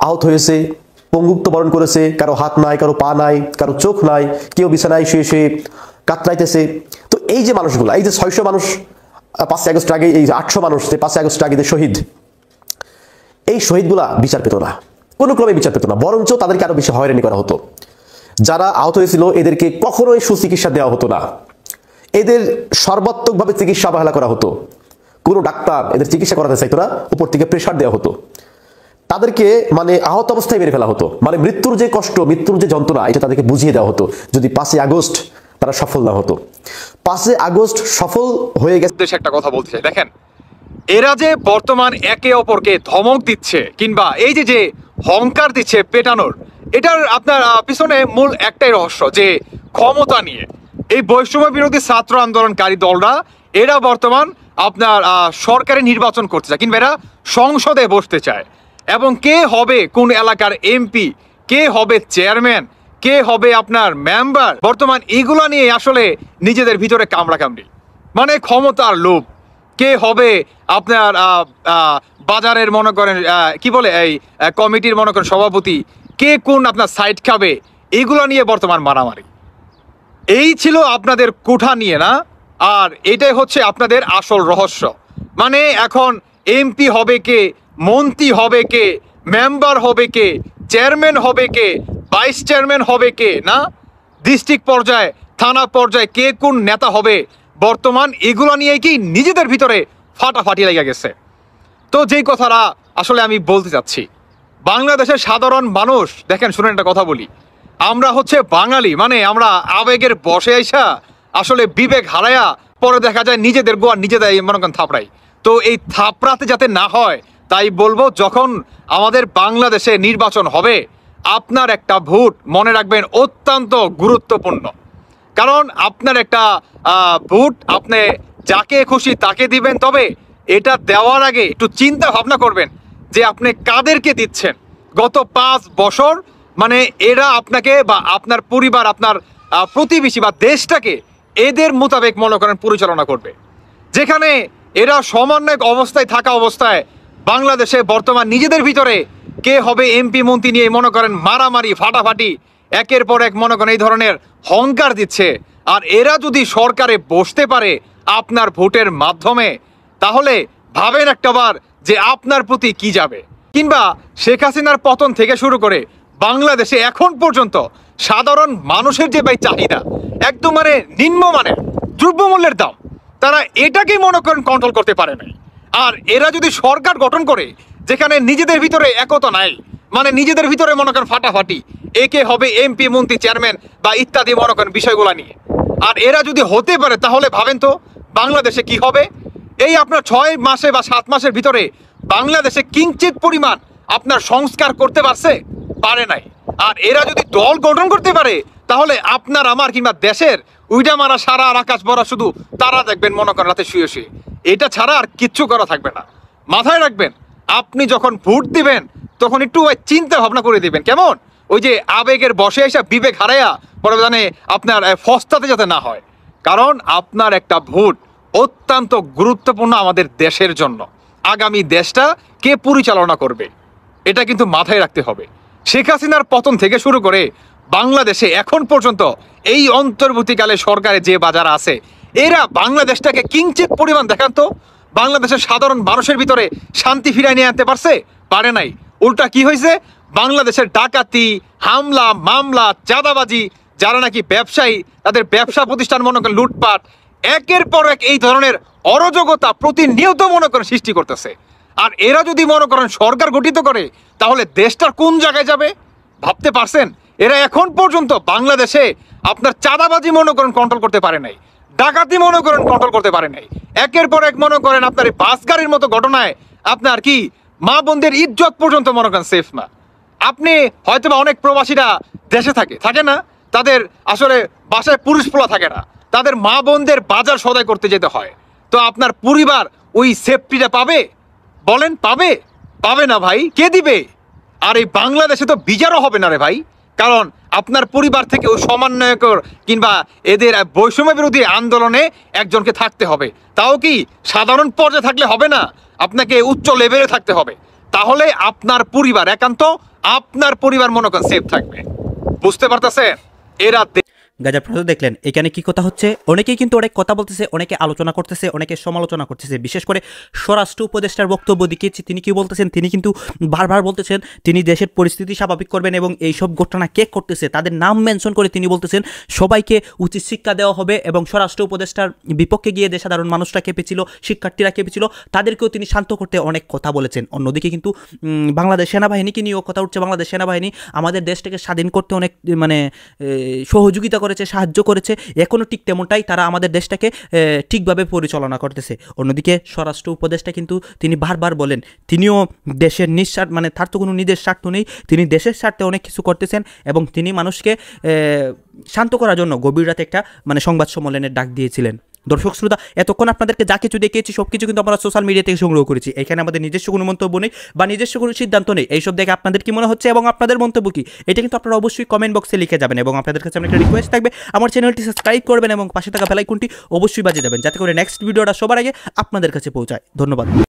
আহত হয়েছে, পঙ্গুত্ব বরণ করেছে। কারো হাত নাই, কারো পা নাই, কারো চোখ নাই, কেউ বিছানায় শুয়ে শুয়ে কাতরাইতেছে। তো এই যে মানুষগুলো, এই যে 600 মানুষ 5 আগস্ট আগে, এই যে 800 মানুষ যে 5 আগস্ট আগে যে শহীদ, এই শহীদগুলা বিচার পেত না, কোনো ক্রমে বিচার পেত না, বরঞ্চ তাদেরকে আরো বেশি হয়রানি করা হতো। যারা আহত হয়েছিল এদেরকে কখনোই সুচিকিৎসা দেওয়া হতো না, এদের সর্বাত্মকভাবে চিকিৎসা অবহেলা করা হতো। কোনো ডাক্তার এদের চিকিৎসা করাতে চাইতো না, উপর থেকে প্রেশার দেওয়া হতো। তাদেরকে মানে আহত অবস্থায় মেরে ফেলা হতো, মানে মৃত্যুর যে কষ্ট, মৃত্যুর যে যন্ত্রণা, এটা তাদেরকে বুঝিয়ে দেওয়া হতো যদি 5 আগস্ট তারা সফল না হতো। 5 আগস্ট সফল হয়ে গেছে। একটা কথা বলতে চাই, দেখেন এরা যে বর্তমান একে অপরকে ধমক দিচ্ছে কিংবা এই যে হংকার দিচ্ছে পেটানোর, এটার আপনার পিছনে মূল একটাই রহস্য, যে ক্ষমতা নিয়ে এই বৈষম্য বিরোধী ছাত্র আন্দোলনকারী দলরা এরা বর্তমান আপনার সরকারি নির্বাচন করতে চায় কিংবা এরা সংসদে বসতে চায়, এবং কে হবে কোন এলাকার এমপি, কে হবে চেয়ারম্যান, কে হবে আপনার মেম্বার, বর্তমান এগুলা নিয়ে আসলে নিজেদের ভিতরে কামড়াকামড়ি, মানে ক্ষমতার লোভ। কে হবে আপনার বাজারের মনে করেন কি বলে এই কমিটির মনে করেন সভাপতি, কে কোন আপনার সাইড খাবে, এগুলো নিয়ে বর্তমান মারামারি। এই ছিল আপনাদের কোঠা নিয়ে না, আর এটাই হচ্ছে আপনাদের আসল রহস্য। মানে এখন এমপি হবে কে, মন্ত্রী হবে কে, মেম্বার হবে কে, চেয়ারম্যান হবে কে, ভাইস চেয়ারম্যান হবে কে, না ডিস্ট্রিক্ট পর্যায়ে, থানা পর্যায়ে কে কোন নেতা হবে, বর্তমান এগুলো নিয়ে কি নিজেদের ভিতরে ফাটাফাটি লেগে গেছে। তো যেই কথাটা আসলে আমি বলতে চাচ্ছি, বাংলাদেশের সাধারণ মানুষ দেখেন, শুনেন একটা কথা বলি, আমরা হচ্ছে বাঙালি, মানে আমরা আবেগের বসে আইসা আসলে বিবেক হারায়া পরে দেখা যায় নিজেদের গোয়া নিজেদের মনে করেন থাপড়াই। তো এই থাপড়াতে যাতে না হয় তাই বলবো, যখন আমাদের বাংলাদেশে নির্বাচন হবে, আপনার একটা ভোট মনে রাখবেন অত্যন্ত গুরুত্বপূর্ণ। কারণ আপনার একটা ভোট আপনি যাকে খুশি তাকে দিবেন, তবে এটা দেওয়ার আগে একটু চিন্তা ভাবনা করবেন যে আপনি কাদেরকে দিচ্ছেন। গত 5 বছর মানে এরা আপনাকে বা আপনার পরিবার, আপনার প্রতিবেশী বা দেশটাকে এদের মোতাবেক মনে করেন পরিচালনা করবে, যেখানে এরা সমন্বয়ক অবস্থায় থাকা অবস্থায় বাংলাদেশে বর্তমান নিজেদের ভিতরে কে হবে এমপি মন্ত্রী নিয়ে মনে করেন মারামারি, ফাটাফাটি, একের পর এক মনে করেন এই ধরনের হংকার দিচ্ছে। আর এরা যদি সরকারে বসতে পারে আপনার ভোটের মাধ্যমে, তাহলে ভাবেন একটাবার যে আপনার প্রতি কি যাবে। কিংবা শেখ হাসিনার পতন থেকে শুরু করে বাংলাদেশে এখন পর্যন্ত সাধারণ মানুষের যে ভাই চাহিদা একদম মানে নিম্নমানের দ্রব্যমূল্যের দাম, তারা এটাকেই মনে করেন কন্ট্রোল করতে পারে নাই। আর এরা যদি সরকার গঠন করে যেখানে নিজেদের ভিতরে একতা নাই, মানে নিজেদের ভিতরে মনে করেন ফাটাফাটি, একে হবে এমপি মন্ত্রী চেয়ারম্যান বা ইত্যাদি মনে করেন বিষয়গুলা নিয়ে, আর এরা যদি হতে পারে তাহলে ভাবেন তো বাংলাদেশে কি হবে। এই আপনার 6 মাসে বা 7 মাসের ভিতরে বাংলাদেশে কিঞ্চিত পরিমাণ আপনার সংস্কার করতে পারছে? পারে নাই। আর এরা যদি দল গঠন করতে পারে তাহলে আপনার আমার কিংবা দেশের উইডা মারা সারা আর আকাশ ভরা শুধু তারা দেখবেন মনে করেন রাতে শুয়ে শুয়ে। এটা ছাড়া আর কিচ্ছু করা থাকবে না। মাথায় রাখবেন, আপনি যখন ভোট দিবেন তখন একটু চিন্তা ভাবনা করে দিবেন, কেমন ওই যে আবেগের বসে এসে বিবেক হারাইয়া পরবর্তীতে আপনার ফস্তাতে যাতে না হয়। কারণ আপনার একটা ভোট অত্যন্ত গুরুত্বপূর্ণ আমাদের দেশের জন্য। আগামী দেশটা কে পরিচালনা করবে এটা কিন্তু মাথায় রাখতে হবে। শেখ হাসিনার পতন থেকে শুরু করে বাংলাদেশে এখন পর্যন্ত এই অন্তর্বর্তীকালে সরকারে যে বাজার আছে, এরা বাংলাদেশটাকে কিঞ্চিত পরিমাণ দেখান তো বাংলাদেশের সাধারণ মানুষের ভিতরে শান্তি ফিরায় নিয়ে আনতে পারছে? পারে নাই। উল্টা কি হয়েছে, বাংলাদেশের ডাকাতি, হামলা, মামলা, চাঁদাবাজি, যারা নাকি ব্যবসায়ী তাদের ব্যবসা প্রতিষ্ঠান মনে করেন লুটপাট, একের পর এক এই ধরনের অরাজকতা প্রতিনিয়ত মনে করেন সৃষ্টি করতেছে। আর এরা যদি মনে করেন সরকার গঠিত করে তাহলে দেশটার কোন জায়গায় যাবে ভাবতে পারছেন? এরা এখন পর্যন্ত বাংলাদেশে আপনার চাঁদাবাজি মনে করেন কন্ট্রোল করতে পারে নাই, ডাকাতি মনে করেন কন্ট্রোল করতে পারে নাই। একের পর এক মনে করেন আপনার এই বাস গাড়ির মতো ঘটনায় আপনার কি মা বোনদের ইজ্জত পর্যন্ত মনে করেন সেফ না। আপনি হয়তো বা অনেক প্রবাসীরা দেশে থাকে না, তাদের আসলে বাসায় পুরুষ পোলা থাকে না, তাদের মা বোনদের বাজার সদাই করতে যেতে হয়। তো আপনার পরিবার ওই সেফটিটা পাবে? বলেন পাবে? পাবে না ভাই, কে দিবে? আর এই বাংলাদেশে তো বিচারও হবে না রে ভাই, কারণ আপনার পরিবার থেকে ওই সমন্বয়কর কিংবা এদের বৈষম্য বিরোধী আন্দোলনে একজনকে থাকতে হবে। তাও কি সাধারণ পর্যায়ে থাকলে হবে না, আপনাকে উচ্চ লেভেলে থাকতে হবে। তাহলে আপনার পরিবার, একান্ত আপনার পরিবার মনে করেন সেফ থাকবে। বুঝতে পারতেছেন? এরা গাজা প্রশ্ন দেখলেন এখানে কি কথা হচ্ছে। অনেকেই কিন্তু অনেক কথা বলতেছে, অনেকে আলোচনা করতেছে, অনেকে সমালোচনা করতেছে। বিশেষ করে স্বরাষ্ট্র উপদেষ্টার বক্তব্য দিকেছি, তিনি কি বলতেছেন, তিনি কিন্তু বারবার বলতেছেন তিনি দেশের পরিস্থিতি স্বাভাবিক করবেন এবং এইসব ঘটনা কে করতেছে তাদের নাম মেনশন করে তিনি বলতেছেন সবাইকে উচিত শিক্ষা দেওয়া হবে এবং স্বরাষ্ট্র উপদেষ্টার বিপক্ষে গিয়ে যে সাধারণ মানুষরা কেঁপেছিল, শিক্ষার্থীরা কেঁপেছিল, তাদেরকেও তিনি শান্ত করতে অনেক কথা বলেছেন। অন্যদিকে কিন্তু বাংলাদেশ সেনাবাহিনীকে নিয়েও কথা উঠছে। বাংলাদেশ সেনাবাহিনী আমাদের দেশটাকে স্বাধীন করতে অনেক সহযোগিতা করেছে, সাহায্য করেছে, এখনও ঠিক তেমনটাই তারা আমাদের দেশটাকে ঠিকভাবে পরিচালনা করতেছে। অন্যদিকে স্বরাষ্ট্র উপদেষ্টা কিন্তু তিনি বারবার বলেন তিনিও দেশের নিঃস্বার্থ তার তো কোনো নিজের স্বার্থ নেই, তিনি দেশের স্বার্থে অনেক কিছু করতেছেন এবং তিনি মানুষকে শান্ত করার জন্য গভীর রাতে একটা সংবাদ সম্মেলনের ডাক দিয়েছিলেন। দর্শক শ্রোতা, এতক্ষণ আপনাদেরকে যা কিছু দেখিয়েছি সব কিছু কিন্তু আমরা সোশ্যাল মিডিয়া থেকে সংগ্রহ করেছি। এখানে আমাদের নিজস্ব কোনো মন্তব্য নেই বা নিজস্ব কোনো সিদ্ধান্ত নেই। এইসব দেখে আপনাদের কি মনে হচ্ছে এবং আপনাদের মন্তব্য কি, এটা কিন্তু আপনারা অবশ্যই কমেন্ট বক্সে লিখে যাবেন। এবং আপনাদের কাছে একটা রিকোয়েস্ট থাকবে, আমার চ্যানেলটি সাবস্ক্রাইব করবেন এবং পাশে থাকা বেল আইকনটি অবশ্যই বাজিয়ে দেবেন যাতে করে নেক্সট ভিডিওটা সবার আগে আপনাদের কাছে পৌঁছায়। ধন্যবাদ।